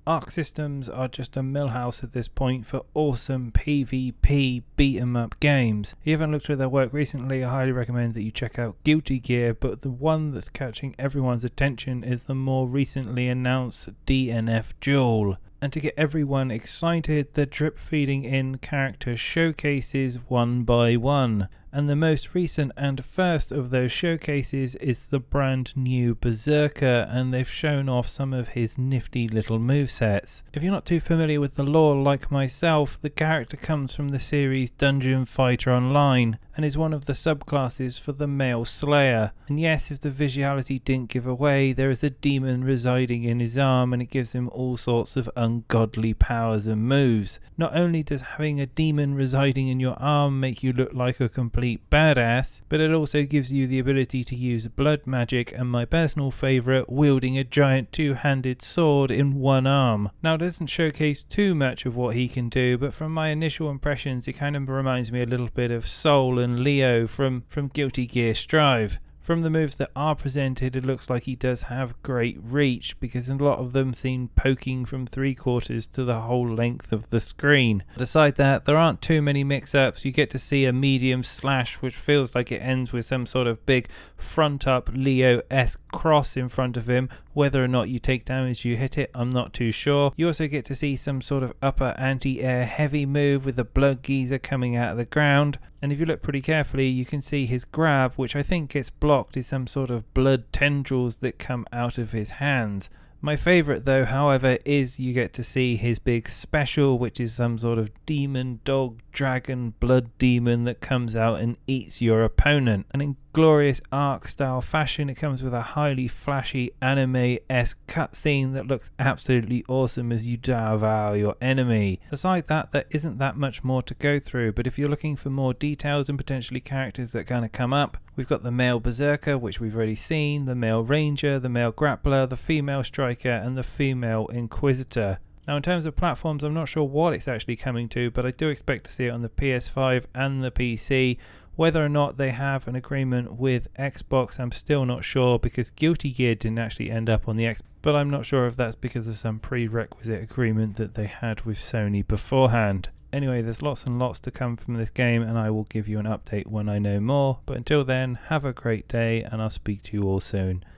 Arc Systems are just a millhouse at this point for awesome PvP beat-em-up games. If you haven't looked at their work recently, I highly recommend that you check out Guilty Gear, but the one that's catching everyone's attention is the more recently announced DNF Duel. And to get everyone excited, they're drip feeding in character showcases one by one. And the most recent and first of those showcases is the brand new Berserker, and they've shown off some of his nifty little movesets. If you're not too familiar with the lore like myself, the character comes from the series Dungeon Fighter Online and is one of the subclasses for the Male Slayer. And yes, if the visuality didn't give away, there is a demon residing in his arm and it gives him all sorts of ungodly powers and moves. Not only does having a demon residing in your arm make you look like a complete badass, but it also gives you the ability to use blood magic and my personal favourite, wielding a giant two-handed sword in one arm. Now it doesn't showcase too much of what he can do, but from my initial impressions it kind of reminds me a little bit of Soul and Leo from Guilty Gear Strive. From the moves that are presented, it looks like he does have great reach, because a lot of them seem poking from 3/4 to the whole length of the screen. Aside that, there aren't too many mix-ups. You get to see a medium slash, which feels like it ends with some sort of big front-up Leo-esque cross in front of him. Whether or not you take damage you hit it, I'm not too sure. You also get to see some sort of upper anti-air heavy move with the blood geyser coming out of the ground. And if you look pretty carefully, you can see his grab, which I think gets blocked, is some sort of blood tendrils that come out of his hands. My favourite though, however, is you get to see his big special, which is some sort of demon, dog, dragon, blood demon that comes out and eats your opponent. And in glorious arc style fashion, it comes with a highly flashy anime-esque cutscene that looks absolutely awesome as you devour your enemy. Aside that, there isn't that much more to go through, but if you're looking for more details and potentially characters that are going to come up, we've got the male Berserker, which we've already seen, the male Ranger, the male Grappler, the female Striker, and the female Inquisitor. Now in terms of platforms, I'm not sure what it's actually coming to, but I do expect to see it on the PS5 and the PC. Whether or not they have an agreement with Xbox, I'm still not sure, because Guilty Gear didn't actually end up on the Xbox, but I'm not sure if that's because of some prerequisite agreement that they had with Sony beforehand. Anyway, there's lots and lots to come from this game, and I will give you an update when I know more. But until then, have a great day, and I'll speak to you all soon.